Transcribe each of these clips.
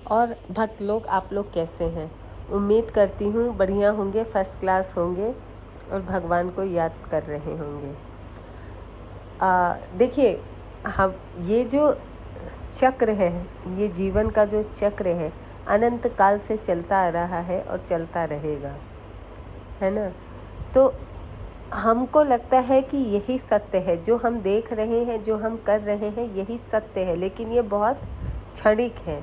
और भक्त लोग, आप लोग कैसे हैं? उम्मीद करती हूँ बढ़िया होंगे, फर्स्ट क्लास होंगे और भगवान को याद कर रहे होंगे। देखिए, हम ये जो चक्र है, ये जीवन का जो चक्र है, अनंत काल से चलता आ रहा है और चलता रहेगा, है ना। तो हमको लगता है कि यही सत्य है, जो हम देख रहे हैं, जो हम कर रहे हैं, यही सत्य है, लेकिन ये बहुत क्षणिक है।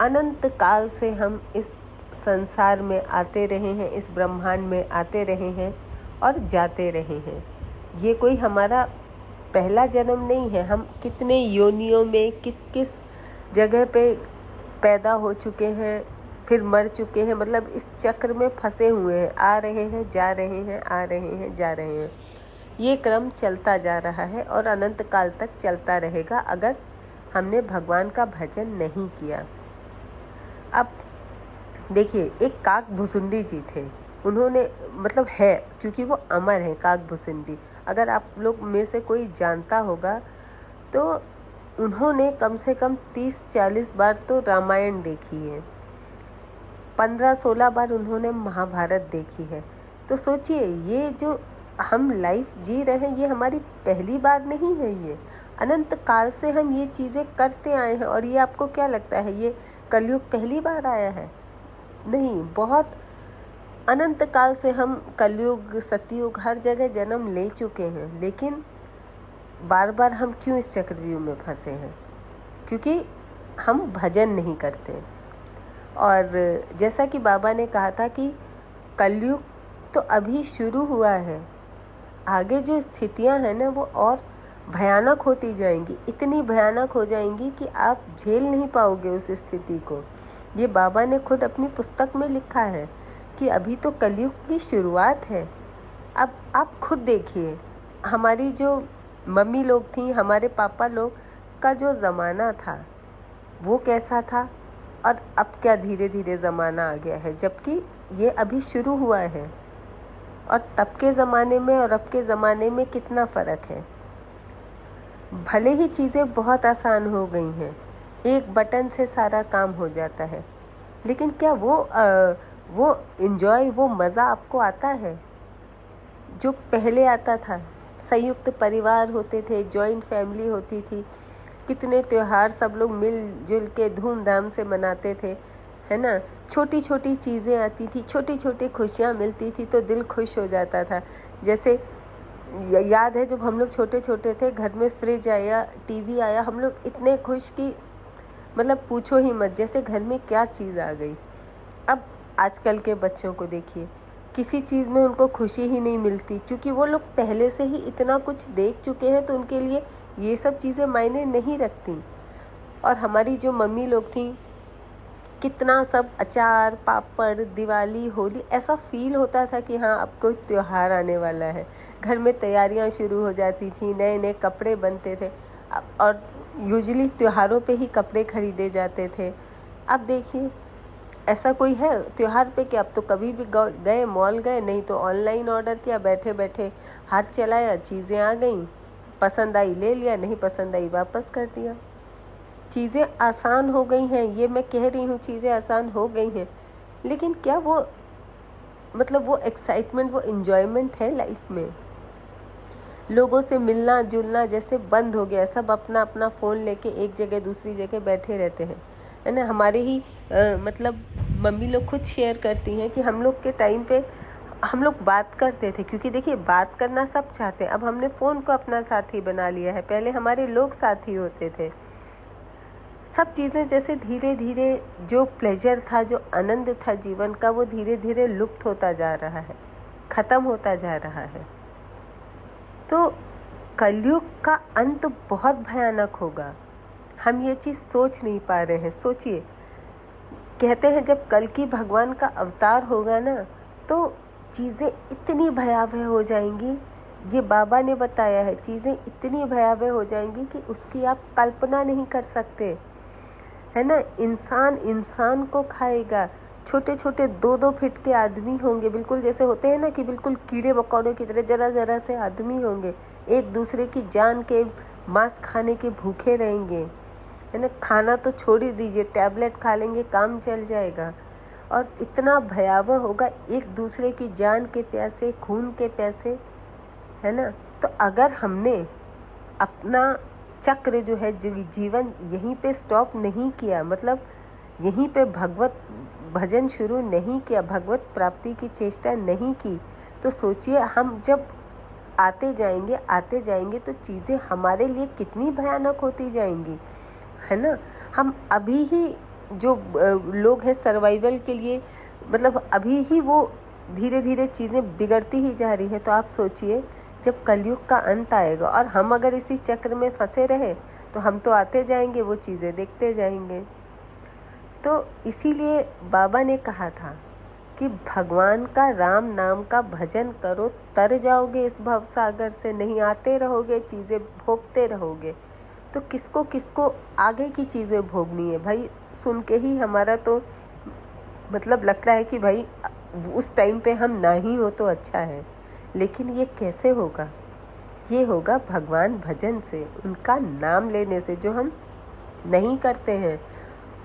अनंत काल से हम इस संसार में आते रहे हैं, इस ब्रह्मांड में आते रहे हैं और जाते रहे हैं। ये कोई हमारा पहला जन्म नहीं है। हम कितने योनियों में किस किस जगह पे पैदा हो चुके हैं, फिर मर चुके हैं, मतलब इस चक्र में फंसे हुए हैं, आ रहे हैं, जा रहे हैं, आ रहे हैं, जा रहे हैं। ये क्रम चलता जा रहा है और अनंत काल तक चलता रहेगा अगर हमने भगवान का भजन नहीं किया। अब देखिए, एक काक भुसुंडी जी थे, उन्होंने मतलब है, क्योंकि वो अमर है काक भुसुंडी। अगर आप लोग में से कोई जानता होगा तो उन्होंने कम से कम 30-40 बार तो रामायण देखी है, 15-16 बार उन्होंने महाभारत देखी है। तो सोचिए, ये जो हम लाइफ जी रहे हैं, ये हमारी पहली बार नहीं है। ये अनंत काल से हम ये चीज़ें करते आए हैं। और ये आपको क्या लगता है, ये कलयुग पहली बार आया है? नहीं, बहुत अनंत काल से हम कलयुग, सतयुग, हर जगह जन्म ले चुके हैं, लेकिन बार बार हम क्यों इस चक्रव्यूह में फंसे हैं? क्योंकि हम भजन नहीं करते। और जैसा कि बाबा ने कहा था कि कलयुग तो अभी शुरू हुआ है, आगे जो स्थितियां हैं ना, वो और भयानक होती जाएंगी, इतनी भयानक हो जाएंगी कि आप झेल नहीं पाओगे उस स्थिति को। ये बाबा ने खुद अपनी पुस्तक में लिखा है कि अभी तो कलयुग की शुरुआत है। अब आप खुद देखिए, हमारी जो मम्मी लोग थी, हमारे पापा लोग का जो ज़माना था वो कैसा था, और अब क्या धीरे धीरे ज़माना आ गया है, जबकि ये अभी शुरू हुआ है। और तब के ज़माने में और अब के ज़माने में कितना फ़र्क है। भले ही चीज़ें बहुत आसान हो गई हैं, एक बटन से सारा काम हो जाता है, लेकिन क्या वो एंजॉय, वो मज़ा आपको आता है जो पहले आता था? संयुक्त परिवार होते थे, जॉइंट फैमिली होती थी, कितने त्यौहार सब लोग मिलजुल के धूमधाम से मनाते थे, है ना। छोटी छोटी चीज़ें आती थी, छोटी छोटी खुशियाँ मिलती थी तो दिल खुश हो जाता था। जैसे याद है, जब हम लोग छोटे छोटे थे, घर में फ्रिज आया, टीवी आया, हम लोग इतने खुश कि मतलब पूछो ही मत, जैसे घर में क्या चीज़ आ गई। अब आजकल के बच्चों को देखिए, किसी चीज़ में उनको खुशी ही नहीं मिलती, क्योंकि वो लोग पहले से ही इतना कुछ देख चुके हैं, तो उनके लिए ये सब चीज़ें मायने नहीं रखती। और हमारी जो मम्मी लोग थी, कितना सब अचार, पापड़, दिवाली, होली, ऐसा फील होता था कि हाँ, अब कोई त्यौहार आने वाला है। घर में तैयारियां शुरू हो जाती थी, नए नए कपड़े बनते थे, और यूजुअली त्योहारों पे ही कपड़े खरीदे जाते थे। अब देखिए, ऐसा कोई है त्योहार पे कि अब तो कभी भी गए, मॉल गए, नहीं तो ऑनलाइन ऑर्डर किया, बैठे बैठे हाथ चलाया, चीज़ें आ गईं, पसंद आई ले लिया, नहीं पसंद आई वापस कर दिया। चीज़ें आसान हो गई हैं, ये मैं कह रही हूँ, चीज़ें आसान हो गई हैं, लेकिन क्या वो मतलब वो एक्साइटमेंट, वो इन्जॉयमेंट है लाइफ में? लोगों से मिलना जुलना जैसे बंद हो गया, सब अपना अपना फ़ोन लेके एक जगह दूसरी जगह बैठे रहते हैं, है ना। हमारे ही मतलब मम्मी लोग खुद शेयर करती हैं कि हम लोग के टाइम पे हम लोग बात करते थे, क्योंकि देखिए, बात करना सब चाहते हैं, अब हमने फ़ोन को अपना साथी बना लिया है, पहले हमारे लोग साथी होते थे। सब चीज़ें जैसे धीरे धीरे, जो प्लेजर था, जो आनंद था जीवन का, वो धीरे धीरे लुप्त होता जा रहा है, ख़त्म होता जा रहा है। तो कलयुग का अंत बहुत भयानक होगा, हम ये चीज़ सोच नहीं पा रहे हैं। सोचिए, कहते हैं जब कल की भगवान का अवतार होगा ना, तो चीज़ें इतनी भयावह हो जाएंगी, ये बाबा ने बताया है, चीज़ें इतनी भयावह हो जाएंगी कि उसकी आप कल्पना नहीं कर सकते, है ना। इंसान इंसान को खाएगा, छोटे छोटे 2-2 फीट के आदमी होंगे, बिल्कुल जैसे होते हैं ना कि बिल्कुल कीड़े मकोड़ों की तरह ज़रा ज़रा से आदमी होंगे, एक दूसरे की जान के मांस खाने के भूखे रहेंगे। है ना। खाना तो छोड़ ही दीजिए, टैबलेट खा लेंगे काम चल जाएगा। और इतना भयावह होगा, एक दूसरे की जान के प्यासे, खून के प्यासे, है ना। तो अगर हमने अपना चक्र जो है जीवन यहीं पे स्टॉप नहीं किया, मतलब यहीं पे भगवत भजन शुरू नहीं किया, भगवत प्राप्ति की चेष्टा नहीं की, तो सोचिए हम जब आते जाएंगे तो चीज़ें हमारे लिए कितनी भयानक होती जाएंगी, है ना। हम अभी ही जो लोग हैं सर्वाइवल के लिए, मतलब अभी ही वो धीरे धीरे चीज़ें बिगड़ती ही जा रही है। तो आप सोचिए जब कलयुग का अंत आएगा और हम अगर इसी चक्र में फंसे रहे तो हम तो आते जाएंगे, वो चीज़ें देखते जाएंगे। तो इसीलिए बाबा ने कहा था कि भगवान का राम नाम का भजन करो, तर जाओगे इस भव सागर से, नहीं आते रहोगे, चीज़ें भोगते रहोगे। तो किसको किसको आगे की चीज़ें भोगनी है भाई, सुन के ही हमारा तो मतलब लगता है कि भाई उस टाइम पे हम ना ही हो तो अच्छा है। लेकिन ये कैसे होगा? ये होगा भगवान भजन से, उनका नाम लेने से, जो हम नहीं करते हैं,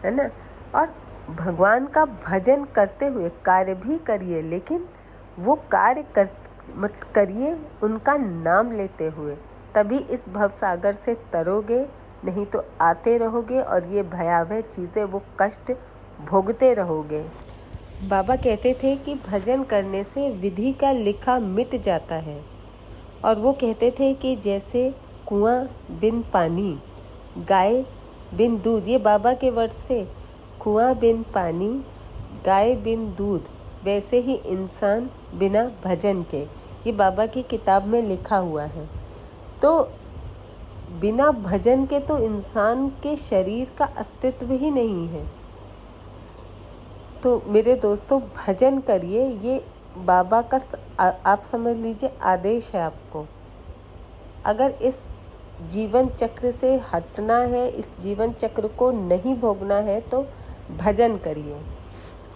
है ना। और भगवान का भजन करते हुए कार्य भी करिए, लेकिन वो कार्य करिए उनका नाम लेते हुए, तभी इस भवसागर से तरोगे, नहीं तो आते रहोगे और ये भयावह चीज़ें, वो कष्ट भोगते रहोगे। बाबा कहते थे कि भजन करने से विधि का लिखा मिट जाता है। और वो कहते थे कि जैसे कुआं बिन पानी, गाय बिन दूध, ये बाबा के वर्ड्स थे, कुआं बिन पानी, गाय बिन दूध, वैसे ही इंसान बिना भजन के। ये बाबा की किताब में लिखा हुआ है। तो बिना भजन के तो इंसान के शरीर का अस्तित्व ही नहीं है। तो मेरे दोस्तों भजन करिए, ये बाबा का आप समझ लीजिए आदेश है आपको। अगर इस जीवन चक्र से हटना है, इस जीवन चक्र को नहीं भोगना है तो भजन करिए,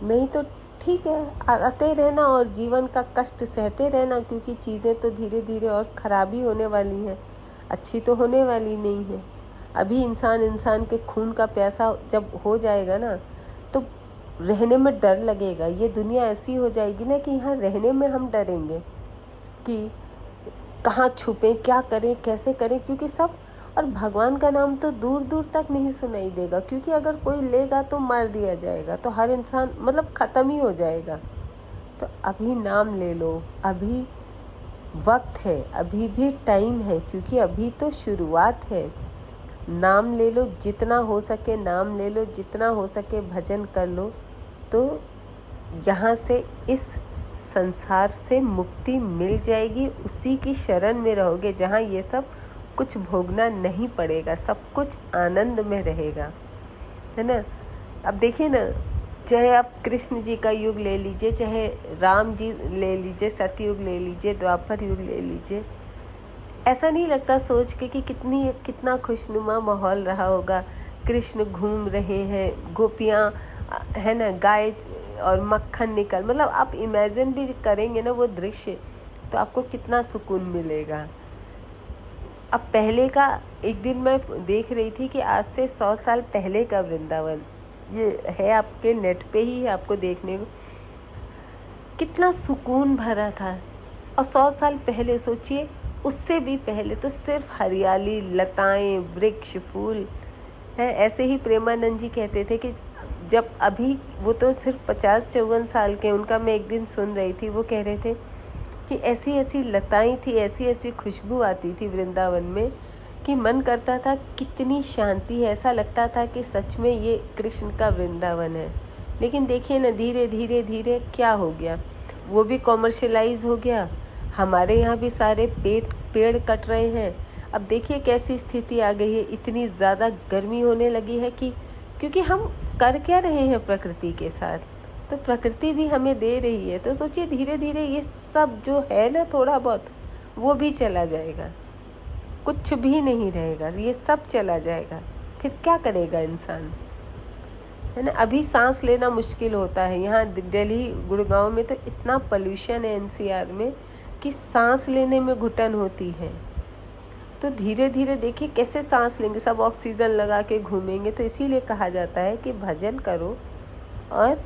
नहीं तो ठीक है आते रहना और जीवन का कष्ट सहते रहना, क्योंकि चीज़ें तो धीरे धीरे और ख़राबी होने वाली हैं, अच्छी तो होने वाली नहीं है। अभी इंसान के खून का प्यासा जब हो जाएगा ना, तो रहने में डर लगेगा। ये दुनिया ऐसी हो जाएगी ना कि यहाँ रहने में हम डरेंगे कि कहाँ छुपें, क्या करें, कैसे करें, क्योंकि सब, और भगवान का नाम तो दूर दूर तक नहीं सुनाई देगा, क्योंकि अगर कोई लेगा तो मार दिया जाएगा, तो हर इंसान मतलब ख़त्म ही हो जाएगा। तो अभी नाम ले लो, अभी वक्त है, अभी भी टाइम है, क्योंकि अभी तो शुरुआत है। नाम ले लो, जितना हो सके नाम ले लो, जितना हो सके भजन कर लो, तो यहाँ से इस संसार से मुक्ति मिल जाएगी। उसी की शरण में रहोगे जहाँ ये सब कुछ भोगना नहीं पड़ेगा, सब कुछ आनंद में रहेगा, है ना। अब देखिए ना, चाहे आप कृष्ण जी का युग ले लीजिए, चाहे राम जी ले लीजिए, सतयुग ले लीजिए, द्वापर युग ले लीजिए, ऐसा नहीं लगता सोच के कि कितना खुशनुमा माहौल रहा होगा। कृष्ण घूम रहे हैं, गोपियाँ, है ना, गाय और मक्खन निकल, मतलब आप इमेजिन भी करेंगे ना वो दृश्य, तो आपको कितना सुकून मिलेगा। अब पहले का, एक दिन मैं देख रही थी कि आज से 100 साल पहले का वृंदावन, ये है आपके नेट पे ही है, आपको देखने को कितना सुकून भरा था। और 100 साल पहले सोचिए, उससे भी पहले तो सिर्फ हरियाली, लताएं, वृक्ष, फूल है। ऐसे ही प्रेमानंद जी कहते थे कि जब अभी वो तो सिर्फ 50-54 साल के, उनका मैं एक दिन सुन रही थी, वो कह रहे थे कि ऐसी ऐसी लताएं थी, ऐसी ऐसी खुशबू आती थी वृंदावन में कि मन करता था कितनी शांति है, ऐसा लगता था कि सच में ये कृष्ण का वृंदावन है। लेकिन देखिए ना, धीरे धीरे धीरे क्या हो गया, वो भी कॉमर्शलाइज हो गया, हमारे यहाँ भी सारे पेड़ कट रहे हैं। अब देखिए कैसी स्थिति आ गई है, इतनी ज़्यादा गर्मी होने लगी है कि क्योंकि हम कर क्या रहे हैं प्रकृति के साथ, तो प्रकृति भी हमें दे रही है। तो सोचिए धीरे धीरे ये सब जो है ना, थोड़ा बहुत वो भी चला जाएगा, कुछ भी नहीं रहेगा, ये सब चला जाएगा। फिर क्या करेगा इंसान, है ना। अभी सांस लेना मुश्किल होता है, यहाँ दिल्ली गुड़गांव में तो इतना पोल्यूशन है, एनसीआर में, कि सांस लेने में घुटन होती है। तो धीरे धीरे देखिए कैसे सांस लेंगे, सब ऑक्सीजन लगा के घूमेंगे। तो इसीलिए कहा जाता है कि भजन करो और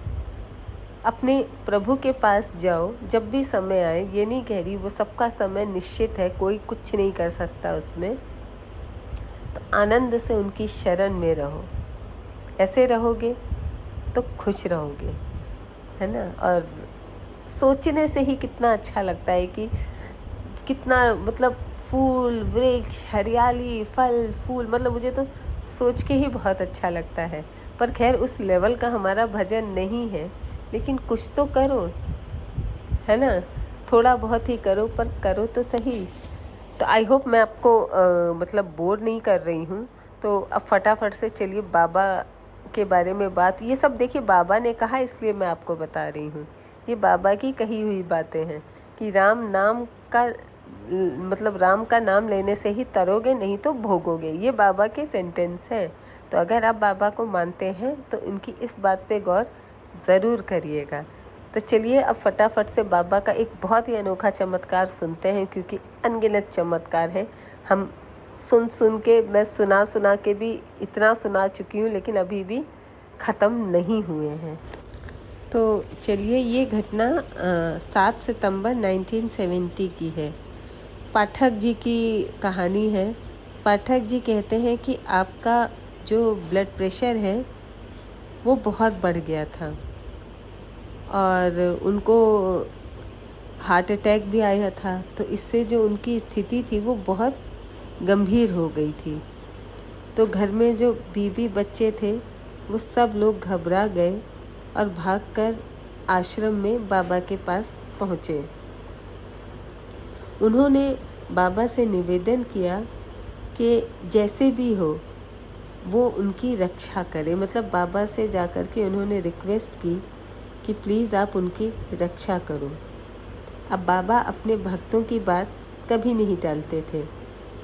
अपने प्रभु के पास जाओ जब भी समय आए। ये नहीं कह रही, वो सबका समय निश्चित है, कोई कुछ नहीं कर सकता उसमें। तो आनंद से उनकी शरण में रहो, ऐसे रहोगे तो खुश रहोगे, है ना। और सोचने से ही कितना अच्छा लगता है कि कितना मतलब फूल, वृक्ष, हरियाली, फल फूल, मतलब मुझे तो सोच के ही बहुत अच्छा लगता है। पर खैर उस लेवल का हमारा भजन नहीं है, लेकिन कुछ तो करो, है ना। थोड़ा बहुत ही करो, पर करो तो सही। तो आई होप मैं आपको मतलब बोर नहीं कर रही हूँ। तो अब फटाफट से चलिए बाबा के बारे में बात। ये सब देखिए बाबा ने कहा, इसलिए मैं आपको बता रही हूँ। ये बाबा की कही हुई बातें हैं कि राम नाम का मतलब राम का नाम लेने से ही तरोगे, नहीं तो भोगोगे। ये बाबा के सेंटेंस हैं। तो अगर आप बाबा को मानते हैं तो इनकी इस बात पे गौर ज़रूर करिएगा। तो चलिए अब फटाफट से बाबा का एक बहुत ही अनोखा चमत्कार सुनते हैं, क्योंकि अनगिनत चमत्कार है। हम सुन के, मैं सुना के भी इतना सुना चुकी हूँ, लेकिन अभी भी ख़त्म नहीं हुए हैं। तो चलिए, ये घटना 7 सितंबर 1970 की है। पाठक जी की कहानी है। पाठक जी कहते हैं कि आपका जो ब्लड प्रेशर है वो बहुत बढ़ गया था और उनको हार्ट अटैक भी आया था। तो इससे जो उनकी स्थिति थी वो बहुत गंभीर हो गई थी। तो घर में जो बीवी बच्चे थे वो सब लोग घबरा गए और भागकर आश्रम में बाबा के पास पहुँचे। उन्होंने बाबा से निवेदन किया कि जैसे भी हो वो उनकी रक्षा करें। मतलब बाबा से जाकर के उन्होंने रिक्वेस्ट की कि प्लीज़ आप उनकी रक्षा करो। अब बाबा अपने भक्तों की बात कभी नहीं टालते थे,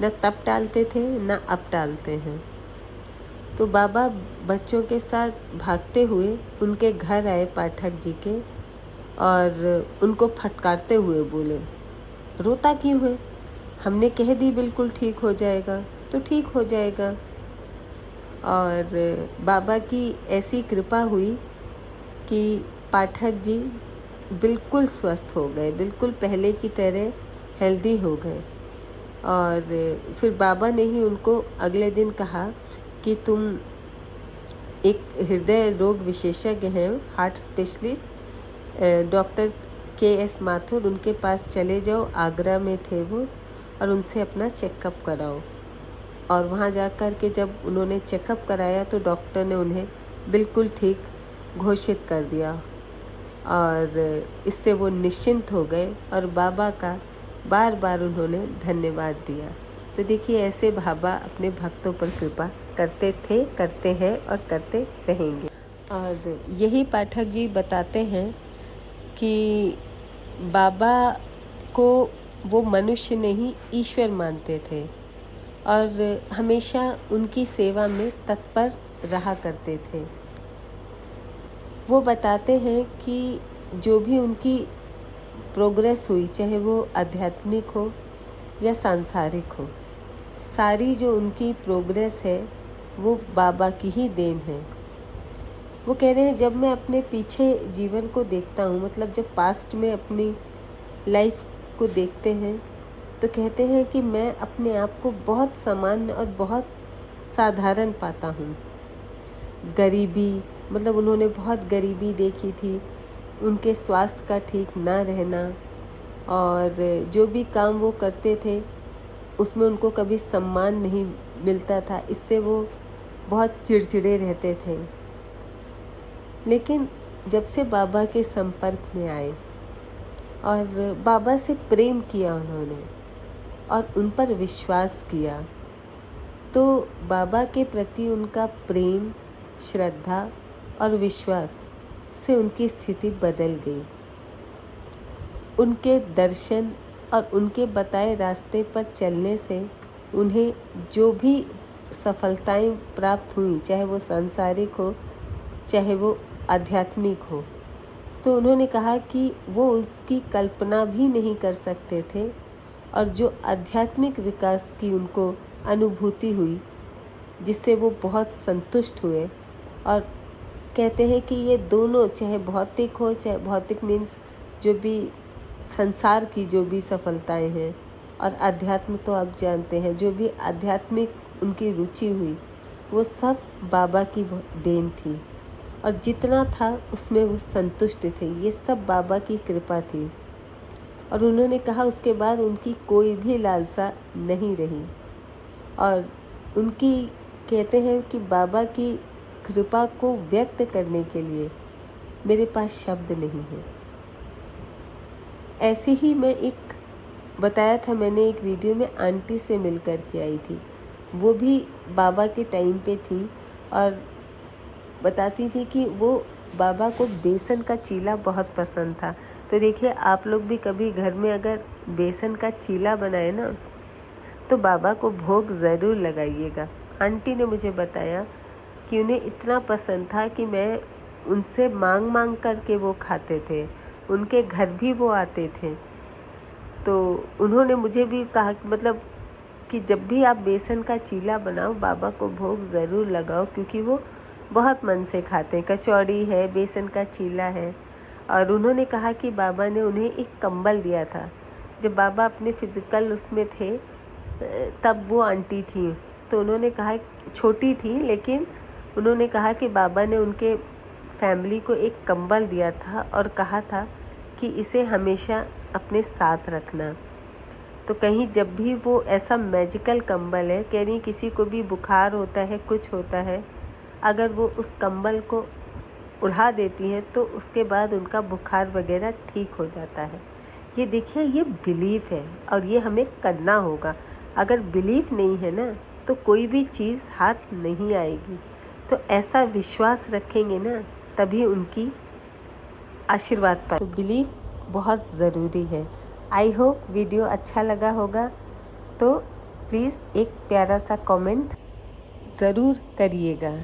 न तब टालते थे न अब टालते हैं। तो बाबा बच्चों के साथ भागते हुए उनके घर आए पाठक जी के, और उनको फटकारते हुए बोले, रोता क्यों है? हमने कह दी बिल्कुल ठीक हो जाएगा, तो ठीक हो जाएगा। और बाबा की ऐसी कृपा हुई कि पाठक जी बिल्कुल स्वस्थ हो गए, बिल्कुल पहले की तरह हेल्दी हो गए। और फिर बाबा ने ही उनको अगले दिन कहा कि तुम एक हृदय रोग विशेषज्ञ हैं, heart specialist, doctor KS Mathur, उनके पास चले जाओ। आगरा में थे वो, और उनसे अपना चेकअप कराओ। और वहाँ जाकर के जब उन्होंने चेकअप कराया तो डॉक्टर ने उन्हें बिल्कुल ठीक घोषित कर दिया, और इससे वो निश्चिंत हो गए और बाबा का बार बार उन्होंने धन्यवाद दिया। तो देखिए, ऐसे बाबा अपने भक्तों पर कृपा करते थे, करते हैं और करते रहेंगे। और यही पाठक जी बताते हैं कि बाबा को वो मनुष्य नहीं ईश्वर मानते थे और हमेशा उनकी सेवा में तत्पर रहा करते थे। वो बताते हैं कि जो भी उनकी प्रोग्रेस हुई, चाहे वो आध्यात्मिक हो या सांसारिक हो, सारी जो उनकी प्रोग्रेस है वो बाबा की ही देन है। वो कह रहे हैं, जब मैं अपने पीछे जीवन को देखता हूँ, मतलब जब पास्ट में अपनी लाइफ को देखते हैं, तो कहते हैं कि मैं अपने आप को बहुत सामान्य और बहुत साधारण पाता हूँ। गरीबी, मतलब उन्होंने बहुत गरीबी देखी थी, उनके स्वास्थ्य का ठीक ना रहना, और जो भी काम वो करते थे उसमें उनको कभी सम्मान नहीं मिलता था, इससे वो बहुत चिड़चिड़े रहते थे। लेकिन जब से बाबा के संपर्क में आए और बाबा से प्रेम किया उन्होंने और उन पर विश्वास किया, तो बाबा के प्रति उनका प्रेम, श्रद्धा और विश्वास से उनकी स्थिति बदल गई। उनके दर्शन और उनके बताए रास्ते पर चलने से उन्हें जो भी सफलताएं प्राप्त हुई, चाहे वो सांसारिक हो चाहे वो आध्यात्मिक हो, तो उन्होंने कहा कि वो उसकी कल्पना भी नहीं कर सकते थे और जो आध्यात्मिक विकास की उनको अनुभूति हुई, जिससे वो बहुत संतुष्ट हुए। और कहते हैं कि ये दोनों, चाहे भौतिक हो, चाहे भौतिक मीन्स जो भी संसार की जो भी सफलताएं हैं, और अध्यात्म तो आप जानते हैं, जो भी आध्यात्मिक उनकी रुचि हुई वो सब बाबा की देन थी, और जितना था उसमें वो संतुष्ट थे। ये सब बाबा की कृपा थी। और उन्होंने कहा उसके बाद उनकी कोई भी लालसा नहीं रही। और उनकी कहते हैं कि बाबा की कृपा को व्यक्त करने के लिए मेरे पास शब्द नहीं है। ऐसे ही मैं एक बताया था मैंने एक वीडियो में, आंटी से मिल कर के आई थी। वो भी बाबा के टाइम पे थी और बताती थी कि वो बाबा को बेसन का चीला बहुत पसंद था। तो देखिए, आप लोग भी कभी घर में अगर बेसन का चीला बनाए ना, तो बाबा को भोग ज़रूर लगाइएगा। आंटी ने मुझे बताया कि उन्हें इतना पसंद था कि मैं उनसे मांग करके वो खाते थे, उनके घर भी वो आते थे। तो उन्होंने मुझे भी कहा कि जब भी आप बेसन का चीला बनाओ, बाबा को भोग ज़रूर लगाओ, क्योंकि वो बहुत मन से खाते हैं। कचौड़ी है, बेसन का चीला है। और उन्होंने कहा कि बाबा ने उन्हें एक कंबल दिया था। जब बाबा अपने फिज़िकल उसमें थे तब वो आंटी थी, तो उन्होंने कहा, छोटी थी लेकिन उन्होंने कहा कि बाबा ने उनके फैमिली को एक कंबल दिया था और कहा था कि इसे हमेशा अपने साथ रखना। तो कहीं जब भी वो ऐसा मैजिकल कंबल है, कह रही किसी को भी बुखार होता है, कुछ होता है, अगर वो उस कंबल को उड़ा देती हैं तो उसके बाद उनका बुखार वगैरह ठीक हो जाता है। ये देखिए, ये बिलीफ है और ये हमें करना होगा। अगर बिलीफ नहीं है ना, तो कोई भी चीज़ हाथ नहीं आएगी। तो ऐसा विश्वास रखेंगे ना, तभी उनकी आशीर्वाद पाए। तो बिलीफ बहुत ज़रूरी है। आई होप वीडियो अच्छा लगा होगा, तो प्लीज़ एक प्यारा सा कमेंट ज़रूर करिएगा।